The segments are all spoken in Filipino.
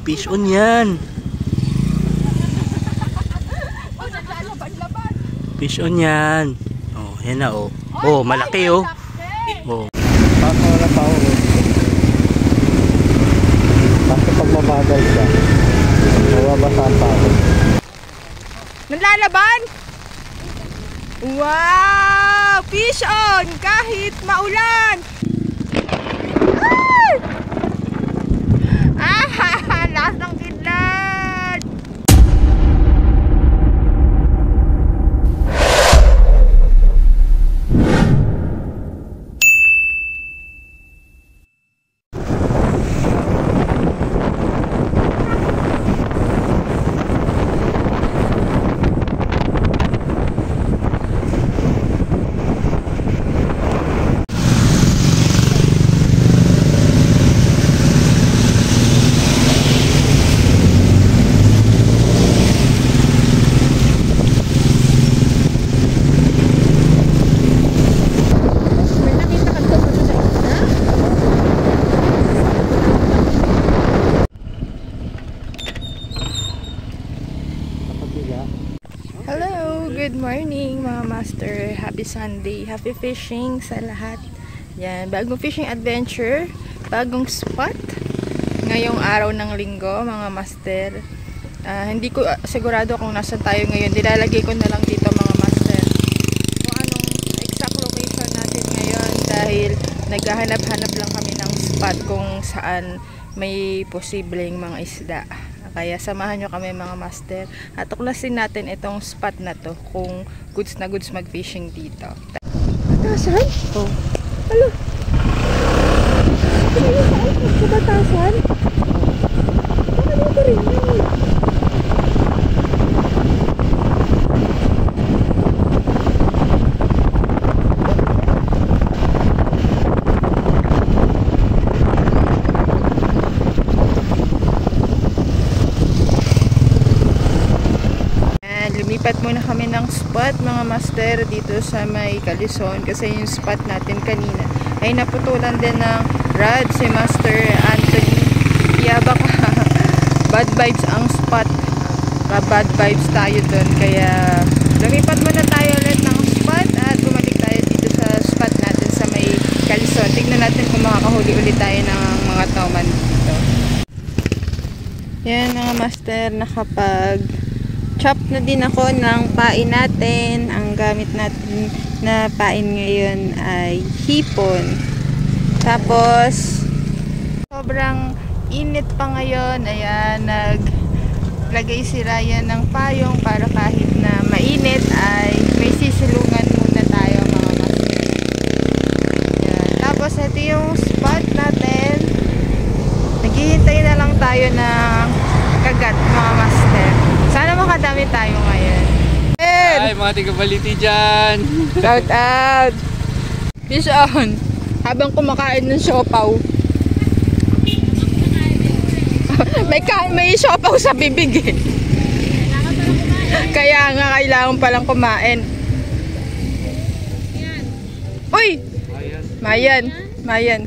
Fish on yan. Fish on yan. Oh, yan na oh. Oh, malaki oh. Oh. Wala pa ako. Basta pag mabagal siya, mababasa pa ako. Nalalaban? Wow! Fish on! Kahit maulan! Ah! Lakas ng kidlat! Hello! Good morning mga master! Happy Sunday! Happy fishing sa lahat! Yan, bagong fishing adventure, bagong spot ngayong araw ng linggo mga master. Hindi ko sigurado kung nasa tayo ngayon. Dilalagay ko na lang dito mga master kung anong exact location natin ngayon dahil naghahanap-hanap lang kami ng spot kung saan may posibleng mga isda. Kaya samahan nyo kami mga master at tuklasin natin itong spot na to kung goods na goods mag-fishing dito. Batasan? Oh. Alo? Sa batasan? Baka dito rin yun. Lipat muna kami ng spot mga master dito sa may Calison kasi yung spot natin kanina ay naputulan din ng rod si Master Anthony. Kaya baka bad vibes ang spot, bad vibes tayo dun, kaya lumipat muna tayo ulit ng spot at bumalik tayo dito sa spot natin sa may Calison. Tignan natin kung makakahuli ulit tayo ng mga tauman dito. Yan mga master, nakapag chop na din ako ng pain natin. Ang gamit natin na pain ngayon ay hipon. Tapos sobrang init pa ngayon. Ayan, naglagay si Ryan ng payong para kahit na mainit ay may sisilungan muna tayo mga master. Ayan. Tapos ito yung spot natin. Naghihintay na lang tayo ng kagat mga master. Sana makadami tayo ngayon. Hi mga tiga-baliti dyan! Shout out! Fish on! Habang kumakain ng siopaw. may siopaw sa bibig eh. Kaya nga kailangan palang kumain. Uy! Mayan! Mayan!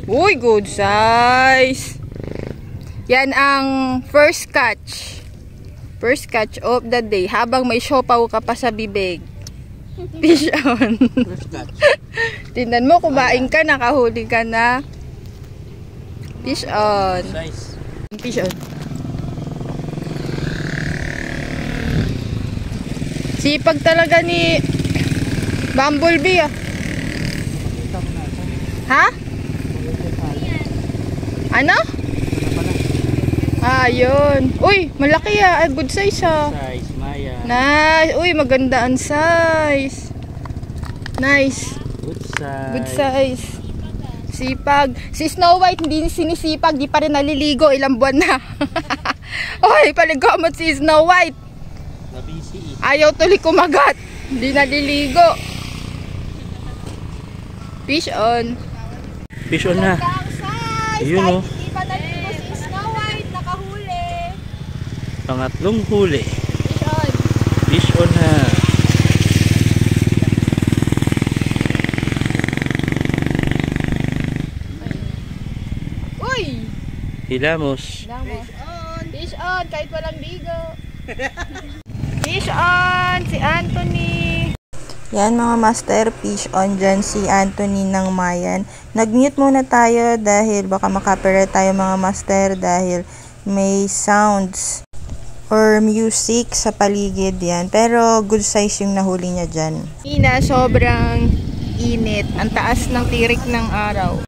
Uy! Good size! Yan ang first catch. First catch of the day. Habang may siopaw ka pa sa bibig. Fish on. First catch. Tingnan mo, kumain ka, nakahuli ka na. Fish on. Nice. Fish on. Sipag talaga ni Bumblebee ah. Ha? Ano? Ah, yun. Uy, malaki ah. Good size ah. Size, Maya. Nice. Uy, maganda ang size. Nice. Good size. Good size. Sipag. Si Snow White hindi sinisipag. Di pa rin naliligo. Ilang buwan na. Uy, paligamot si Snow White. Nabisi. Ayaw tuloy kumagat. Hindi naliligo. Fish on. Fish on na. Ayun oh. Pangatlong huli. Fish on na. Uy! Hilamos. Fish on, kahit walang ligo. Fish on, si Anthony. Yan mga master, fish on dyan si Anthony ng Mayan. Nag-mute muna tayo dahil baka makapirate tayo mga master dahil may sounds or music sa paligid yan. Pero good size yung nahuli niya dyan. Sobrang init. Ang taas ng tirik ng araw.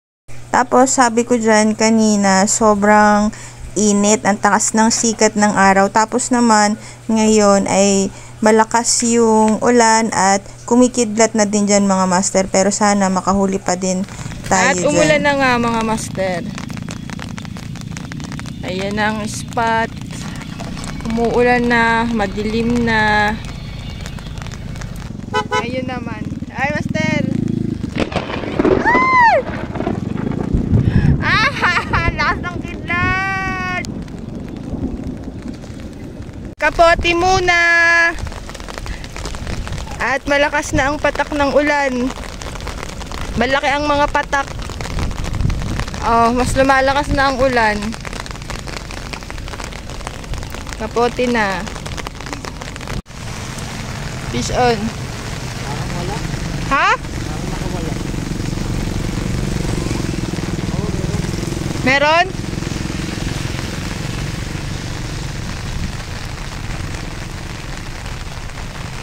Tapos sabi ko dyan kanina, sobrang init. Ang taas ng sikat ng araw. Tapos naman ngayon ay malakas yung ulan at kumikidlat na din dyan mga master. Pero sana makahuli pa din tayo dyan. At umulan na nga mga master. Ayan ang spot. Umuulan na, madilim na. Ayun naman. Ay, master! Lakas ng kidlat! Kapote muna! At malakas na ang patak ng ulan. Malaki ang mga patak. Oh, mas lumalakas na ang ulan. Kapote na. Fish on. Ha? Meron?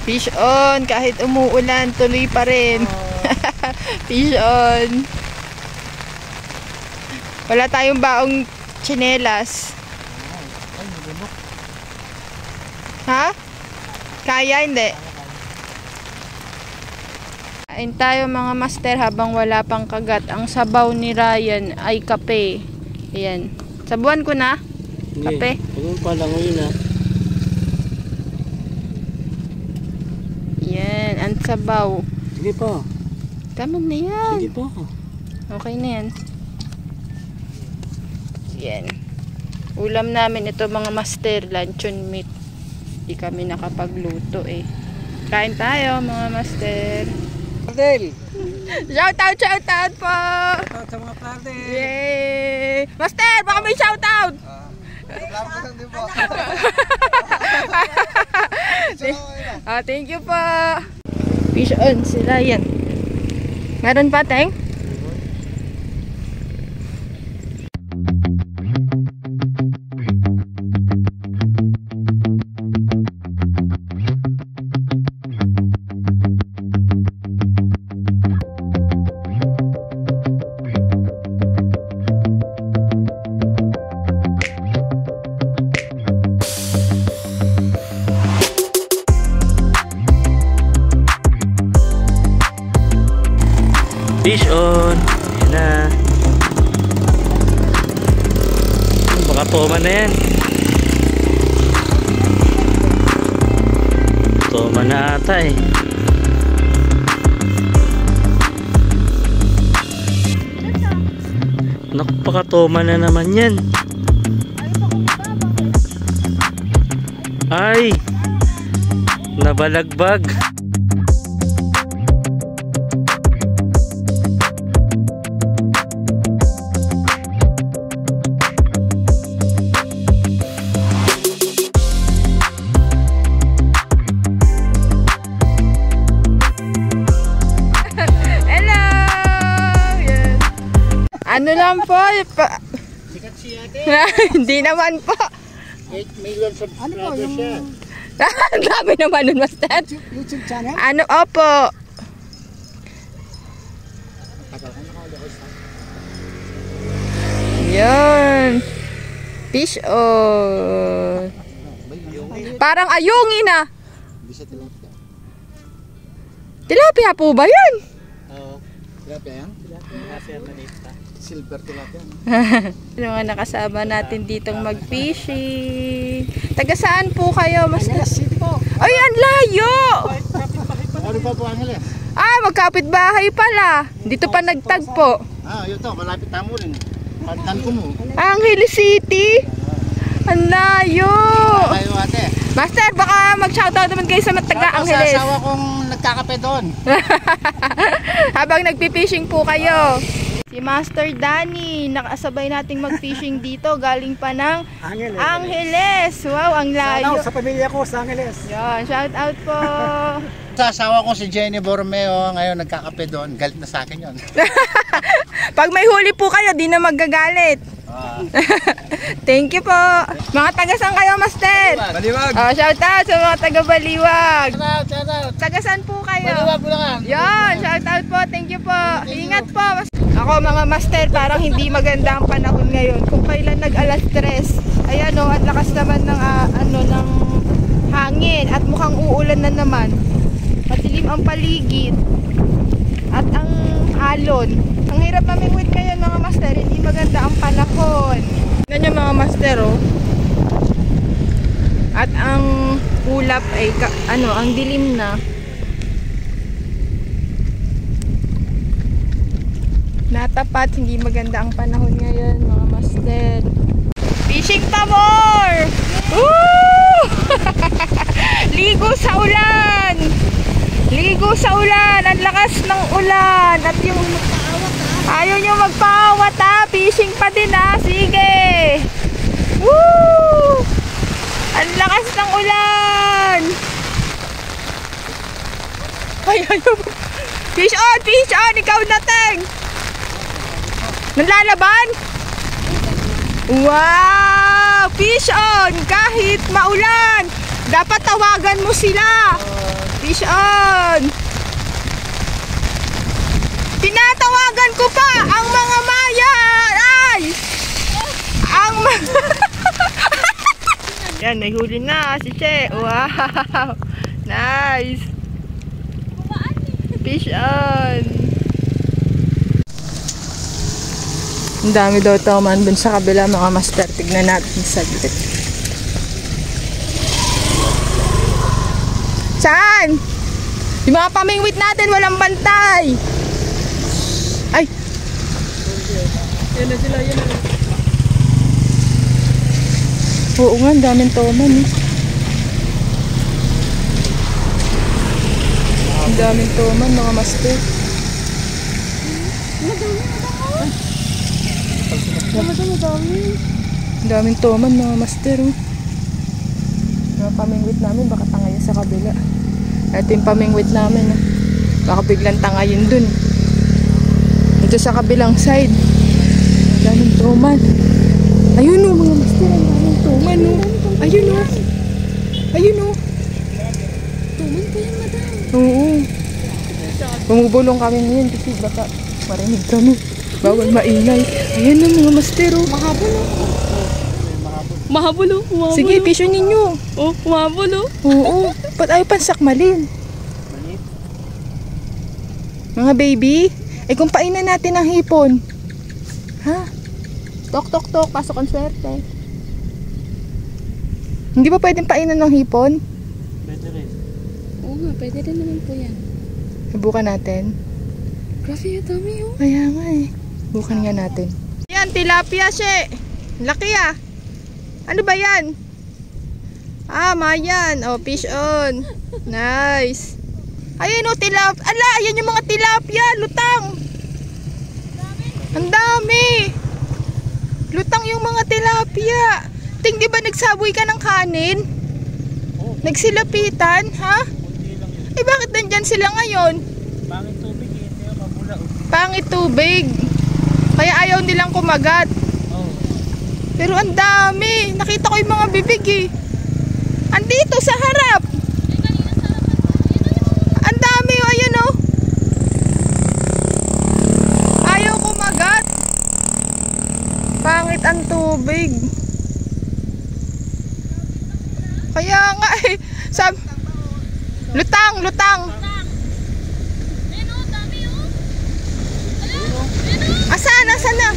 Fish on. Kahit umuulan, tuloy pa rin. Fish on. Wala tayong baong tsinelas. Ha? Kaya hindi. Kain tayo mga master habang wala pang kagat. Ang sabaw ni Ryan ay kape. Ayan. Sabuan ko na. Kape. Huwag pa lang yun ha. Yan. Ang sabaw. Sige pa. Tama na yan. Sige pa. Okay na yan. Yan. Ulam namin ito mga master. Luncheon meat. Hindi kami nakapagluto eh. Kain tayo mga master. Pardel! Shoutout po! Shoutout sa mga pardel! Yay! Master, baka may shoutout! Thank you po! Fish on sila yan. Meron pa, Teng? Fish on. Ayan na. Baka toma na yan. Toma na ata eh. Naku, baka toma na naman yan. Ay! Nabalagbag. Ano lang po? Sikat siya ate. Hindi naman po. 8 million subscribers siya. Ang dami naman nun, Master. YouTube channel? Ano, opo. Yan. Fish on. Parang ayungin ah. Hindi siya tilapia. Tilapia po ba yan? Oo. Tilapia yan? Tilapia manita. Silver tilapia. Ano nga nakasama natin ditong mag-fishing. Taga saan po kayo, Master? Ay, ang layo! Ano pa po ang hali? Ah, magkapit-bahay pala. Dito pa nagtagpo. Ah, yun to. Malapit tamo rin. Pantan ko mo. Angeles City. Ang layo. Kayo ate. Master, baka mag-shoutout naman kayo sa taga Angeles. Sa asawa kong nagkakape doon. Habang nagpipishing po kayo. Si Si Master Danny, nakasabay nating mag-fishing dito. Galing pa ng Angeles. Wow, ang layo. Sa pamilya ko sa Angeles. Yan, shout out po. Sa asawa ko si Jenny Borromeo, ngayon nagkakape doon. Galit na sa akin yun. Pag may huli po kayo, di na magagalit. Thank you po. Mga taga-san kayo, Master? Baliwag! Oh, shout out sa mga taga-Baliwag. Shout out! Taga-san po kayo? Baliwag mo lang. Yan, shout out po. Thank you po. Ingat po. Ako mga Master, parang hindi maganda ang panahon ngayon. Kung kailan nag-alas 3, ayan o, at lakas naman ng, ng hangin. At mukhang uulan na naman. Matilim ang paligid. At ang alon. Ang hirap mamingwit ngayon mga Master, hindi maganda ang panahon. Tignan nyo mga Master oh. At ang ulap ay ang dilim na. Natapat, hindi maganda ang panahon ngayon mga Master. Fishing tamor! Woo! Ligo sa ulan! Ligo sa ulan! Ang lakas ng ulan! At yung ayaw nyo magpaawat ha! Fishing pa din ha! Sige! Woo! Ang lakas ng ulan! Ayaw nyo! Fish on! Fish on! Ikaw na, Teng! Nalalaban? Wow! Fish on! Kahit maulan! Dapat tawagan mo sila! Fish on! Tinatawagan ko pa ang mga maya! Ay! Ang yan, may huli na si Che. Wow! Nice! Fish on! Ang dami daw tauman dun sa kabila mga Master. Tignan natin saglit. Saan? Yung mga pamingwit natin walang bantay. Ay! Yan na sila, yan na. Oo nga, ang daming tauman eh. Ang daming tauman mga Master. Ang daming tauman mga Master oh. Mga pamingwit namin baka tangayin sa kabila. Ito yung pamingwit namin oh. Baka biglang tangayin dun. Ito sa kabilang side. Ang daming tauman. Ayun oh mga Master. Ang daming tauman oh. Ayun oh. Ayun oh. Tauman pa yan madam. Oo. Bumubulong kami ngayon kasi baka marinig kami. Bawal maingay. Ayan na mga Master oh. Mahabol oh. Mahabol oh. Sige, pisyo ninyo. Oh, mahabol oh. Oo. Ba't ayaw pansakmalin? Mga baby, kung painan natin ang hipon. Ha? Tok tok tok, pasok ang swerte. Hindi ba pwedeng painan ng hipon? Pwede rin. Oo nga, pwede rin naman po yan. Subukan natin. Grabe yung dami oh. Kaya nga eh. Bukan nga natin. Yan, tilapia siya. Laki ah. Ano ba yan? Ah, mayan. Oh, fish on. Nice. Ayun oh, tilapia. Ala, ayan yung mga tilapia. Lutang. Ang dami. Lutang yung mga tilapia. Ting, di ba nagsaboy ka ng kanin? Nagsilapitan, ha? Eh, bakit nandyan sila ngayon? Pangit tubig eh. Kaya mabula oh. Pangit tubig. Kaya ayaw nilang kumagat. Oh. Pero ang dami. Nakita ko yung mga bibig eh. Andito sa harap. Ang dami oh. Ayan oh. Ayaw kumagat. Pangit ang tubig. Kaya nga eh. Lutang, lutang. Asan? Asan na?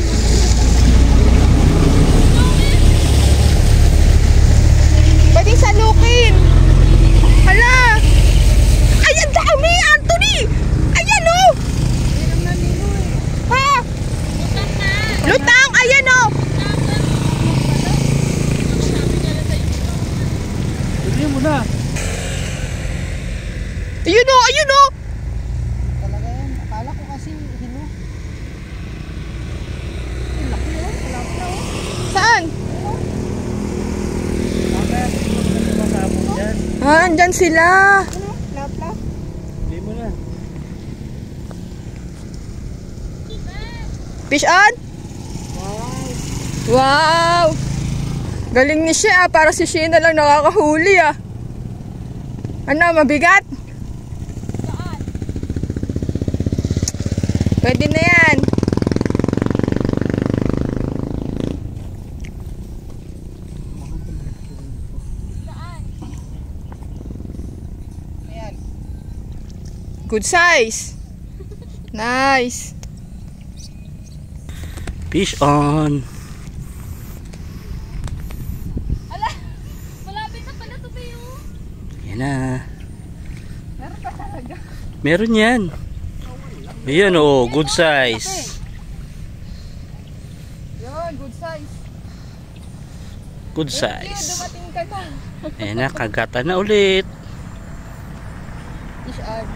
Pwedeng salukin. Hala. Ay, ang dami, Anthony. Ayan o. Ha? Lutang, ayan o. Pwede mo na. Ayun o, ayun o. Talaga yan. Akala ko kasi hino. Andyan sila. Hindi mo na. Fish on? Wow! Galing ni siya, para si Sheena lang nakakahuli ah. Ano, mabigat? Pwede na yan. Good size. Nice. Fish on. Malapit na pala ito tayo. Yan na. Meron pa talaga. Meron yan. Ayan oh, good size. Yun, good size. Good Thank you, size. dumating ka na. Ayan na, kagatan na ulit. Fish on.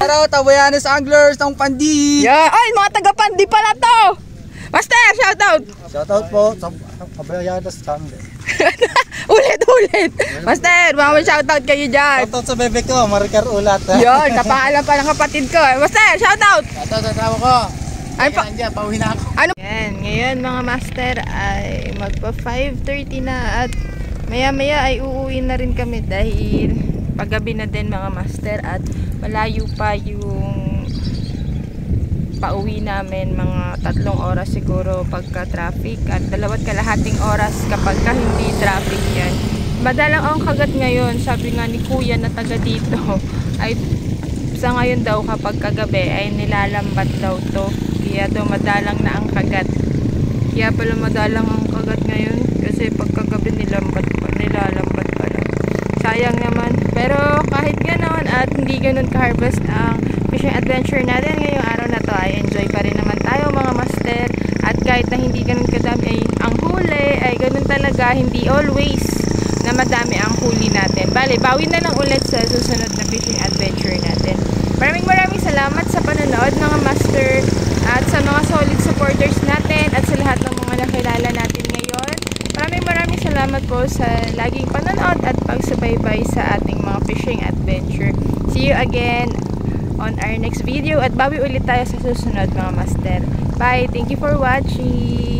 Araw, Tabayanes Anglers ng Pandi! Yeah. Ay, mga taga-Pandi pala to. Master, shoutout. Shoutout po sa Tabayanes Anglers. Ulit. Master, mga shoutout kayo dyan. Shoutout sa bebe ko, Maricar Ulat. Yun, kapangalan pa ng kapatid ko. Master, shoutout. Ito sa tao ko. Ay, pa Nandiyan, pauwi na ako. ano? Yan, ngayon mga master ay magpa 5:30 na at maya ay uuwi na rin kami dahil paggabi na din mga master at malayo pa yung pauwi namin, mga 3 oras siguro pagka traffic at 2.5 oras kapag ka hindi traffic yan. Madalang ang kagat ngayon, sabi nga ni kuya na taga dito ay sa ngayon daw kapag kagabi ay nilalambat daw to, kaya daw madalang na ang kagat. Kaya pala madalang ang kagat ngayon kasi pagkagabi nilalambat pala. Sayang naman. Pero kahit ganoon at hindi ganun ka-harvest ang fishing adventure natin ngayong araw na to, ay enjoy pa rin naman tayo mga master. At kahit na hindi ganun kadami ay ang huli, ay ganun talaga, hindi always na madami ang huli natin. Bale, bawi na lang ulit sa susunod na fishing adventure natin. Maraming salamat sa panonood mga master at sa mga solid supporters natin at sa lahat ng mga nakilala natin ngayon. Maraming salamat po sa laging panonood at pagsubaybay sa ating mga fishing adventure. See you again on our next video at bawi ulit tayo sa susunod mga master. Bye! Thank you for watching!